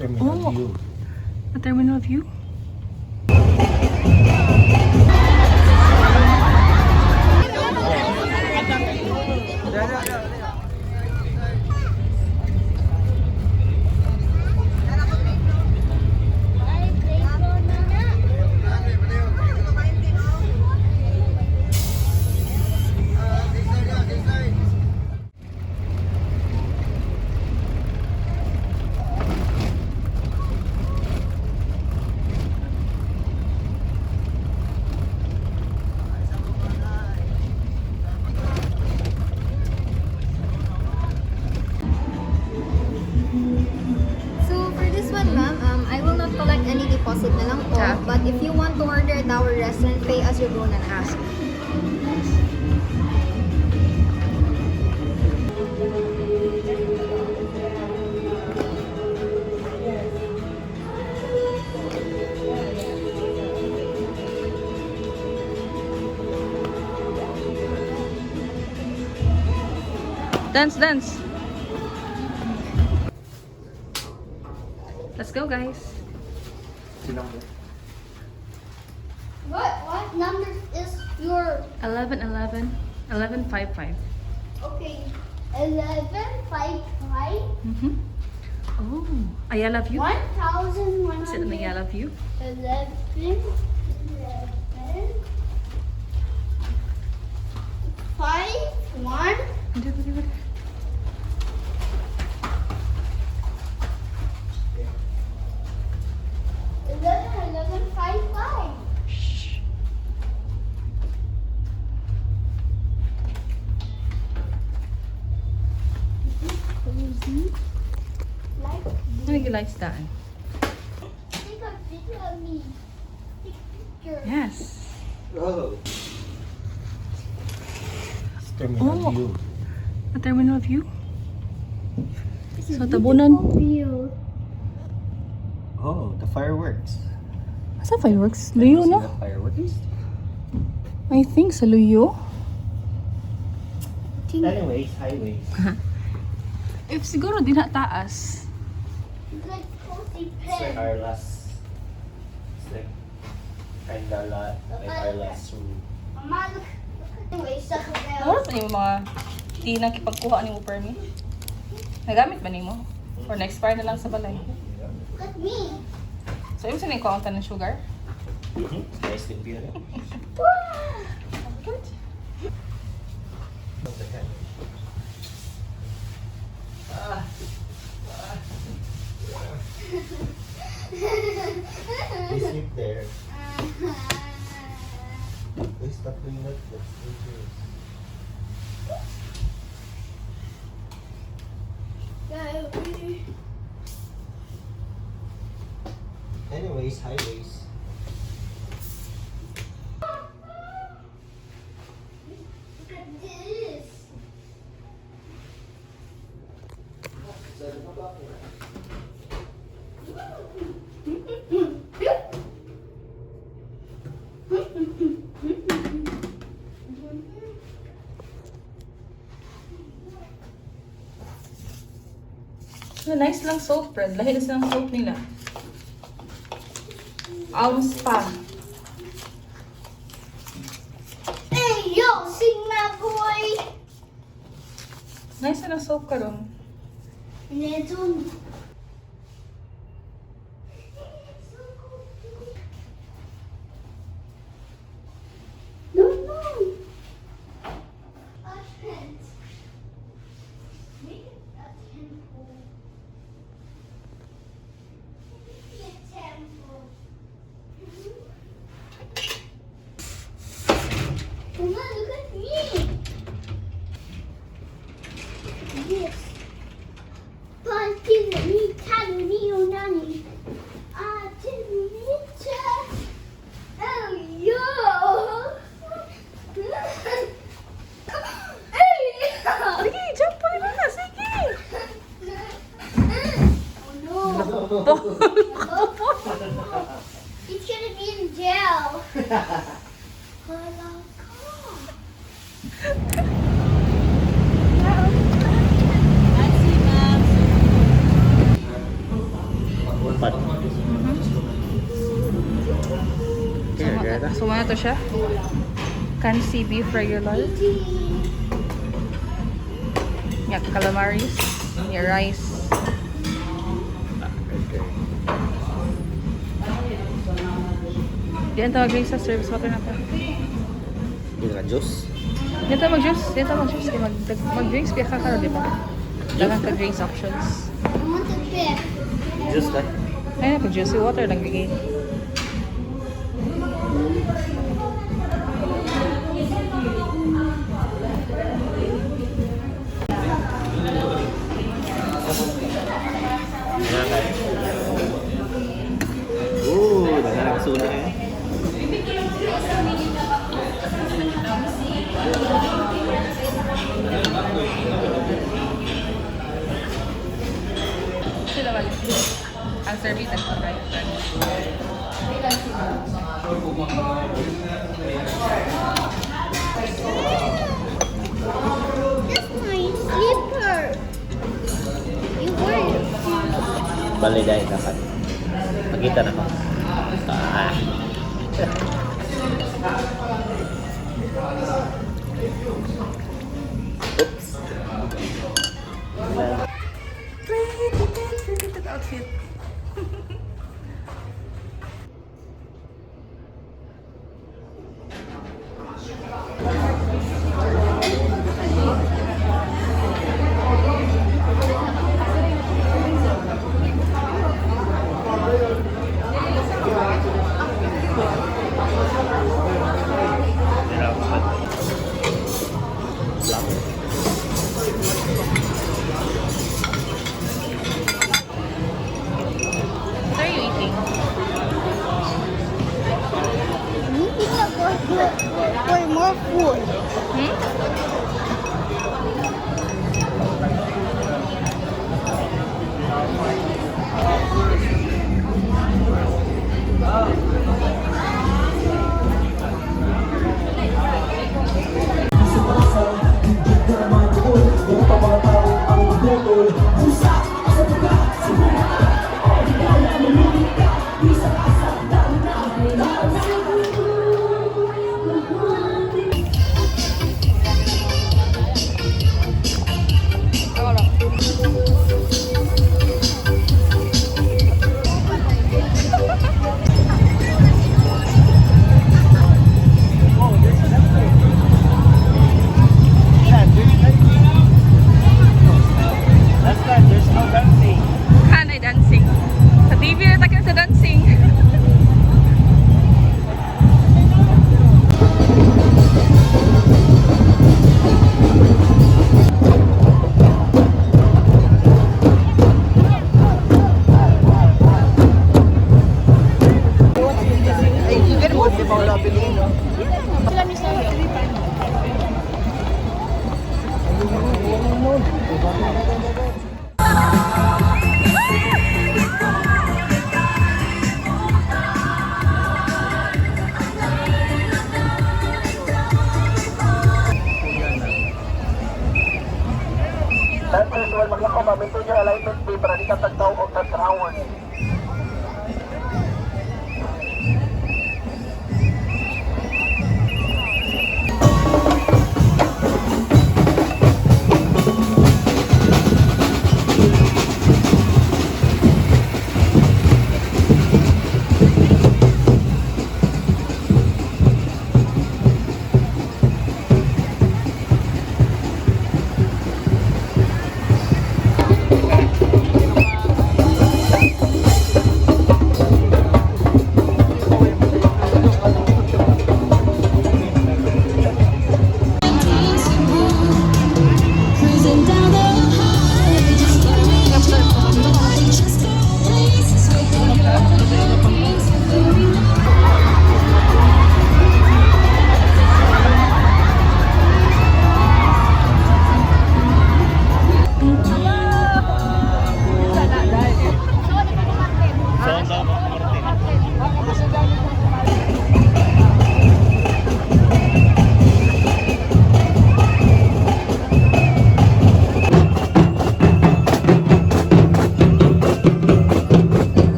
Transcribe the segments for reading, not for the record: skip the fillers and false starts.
Terminal view. A terminal view? I will not collect any deposit na lang po. But if you want to order at our restaurant, pay as you go na lang. Dance, dance. Let's go, guys. What number is your 1111 1155. okay? 1155 Oh, Ayala view. 1100 Is it an Ayala view? 11 5 1 1155. Like, Ano yung lights daan? take a video of me. Take a picture. Yes. Oh. It's terminal Oh. view. A terminal view? So, tabunan. View. Oh, the fireworks. Asa fireworks? Luyo, See no? the fireworks? I think sa Luyo. Anyways, highways. If siguro din na taas. Like cozy It's like pen. our last. It's like kinda like our last room. Mama, look at the way stuck Ano about. pa yung mga di na kipagkuha ni mo permit? Nagamit ba ni mo? Or na-expire na lang sa balay? Look at me. So, ibig sabihin ko ang ng sugar? Nice to be here. Good. They sleep there. They stop doing that. That's dangerous. Anyways, highways. Look at this. So, nice lang soap, Fred. Lahil lang soap nila. Spa. Hey, yo, sing my boy. Nice na soap ka ron. Little. No, no. A tent. Make it a temple. Make it a temple. Mama, look at me. Yes. Parking me, Caddy, Nani. Oh, yo. Sige, jump pa na. Sige. Oh, no. He's gonna be in jail. So, ano to siya? Kansi beef regular. Yung calamaris. Yung rice. Diyan tawag sa service water na to. Hindi ka juice? Diyan tayo mag-juice. Diyan tayo mag-juice. Mag-drinks kaya kakaro, di ba? Dalang ka drinks options. I want a pet. Juice lang. Ayun na, pag-juicy water lang bigay. Nagsulat eh. Sila ba? Ang service at pagkain. That's my slipper. You wear it. Bali dahil dapat. Magkita na ko. Ah. Oops. Pretty outfit. What are you eating? You think I for more food. Hmm? Ako lang. Last time, there's no dancing. Kanay dancing. Sa TV na takin sa dancing. Dancers, well, maglakaw, maintain your alignment, be, para di ka tagtaw o tagtrawon.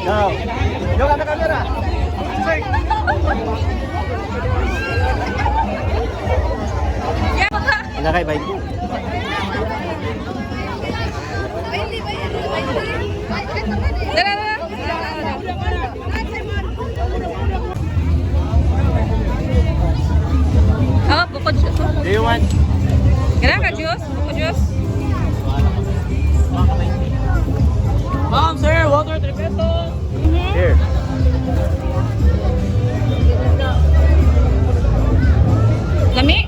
Now, yung ano camera? Yeah, baka. Inakay bike. Tara, tara. Oh, buko juice. Do you want? Kailangan ka juice? Buko juice? Ma'am, sir, water 3 pesos. Here. Lami?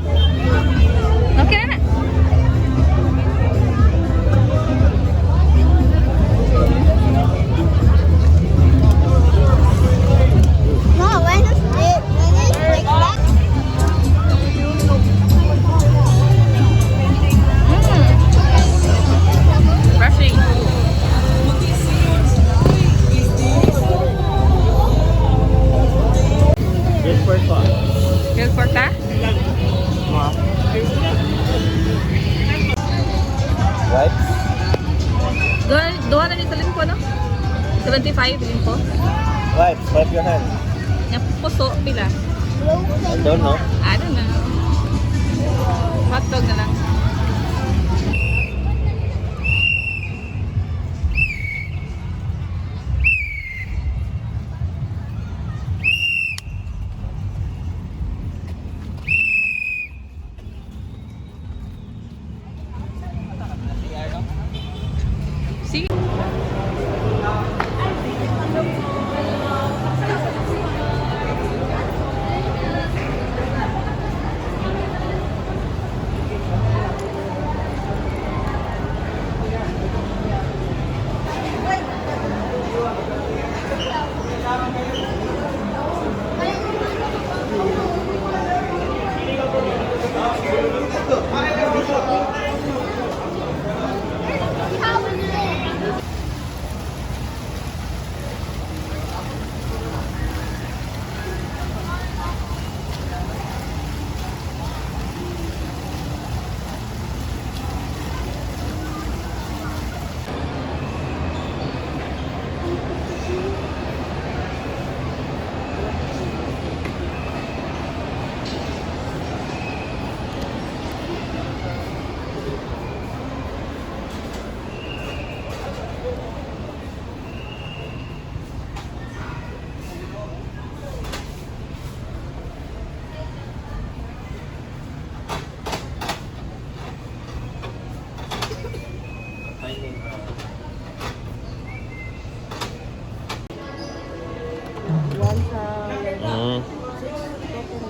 Okay na na. No, when it's like that. Brushing. This first one. Feel for ka? Right? Doon na ni sa limpo, no? 75 limpo. Wipe your hand. Yung puso, pila. I don't know. I don't know. Hotdog na lang. See?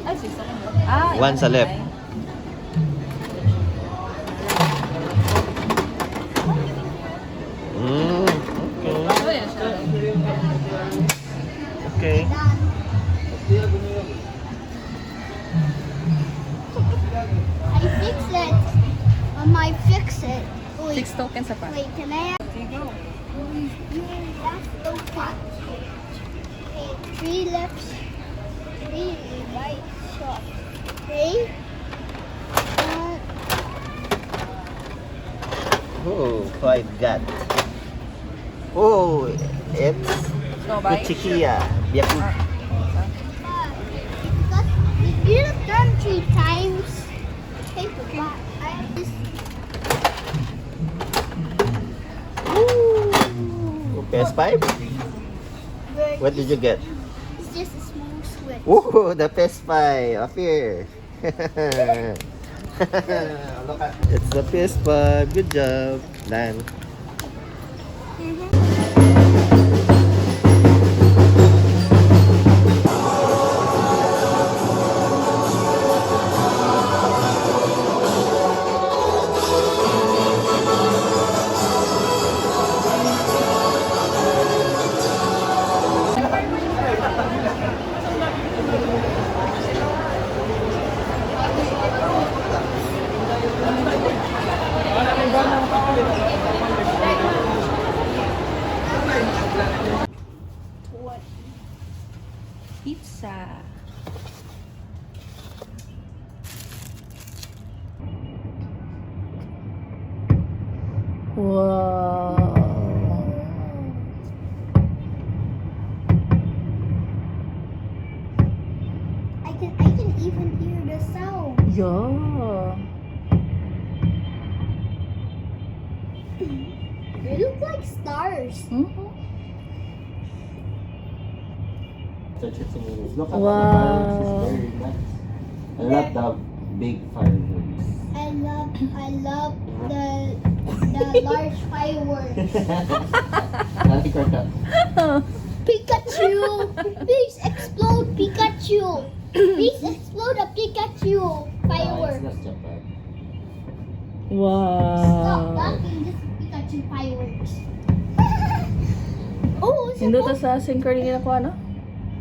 Ay, 6 ako. Ah, One sa left. Okay. Ano yan siya? Okay. I fix it. I fix it. Wait, 6 tokens sa pa. wait, can I have that's so fun. Okay, 3 left, 3 right shot. Okay. Oh, quite got. Oh, it's No, bye. Kuchikia. Biaku. Because you turn 3 times. Okay, goodbye. I have this. PS5? What did you get? It's just a small switch. Oh, the PS5 up here. It's the PS5. Good job, Lan. Pizza. Wow. They look like stars. Touch it Sinulog. Look at Wow. the fireworks. It's very nice. I love the big fireworks. I love the large fireworks. Pikachu! Please explode Pikachu! Please explode a Pikachu firework. It's not Japan. Stop Wow. blocking this Pikachu fireworks. Oh, Hindi to sa synchrony na ko ano?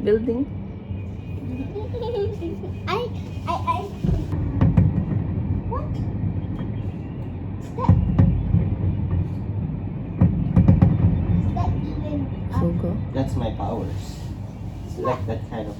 Building. I. What? Is that? Is that even? Sugo. That's my powers. It's like that kind of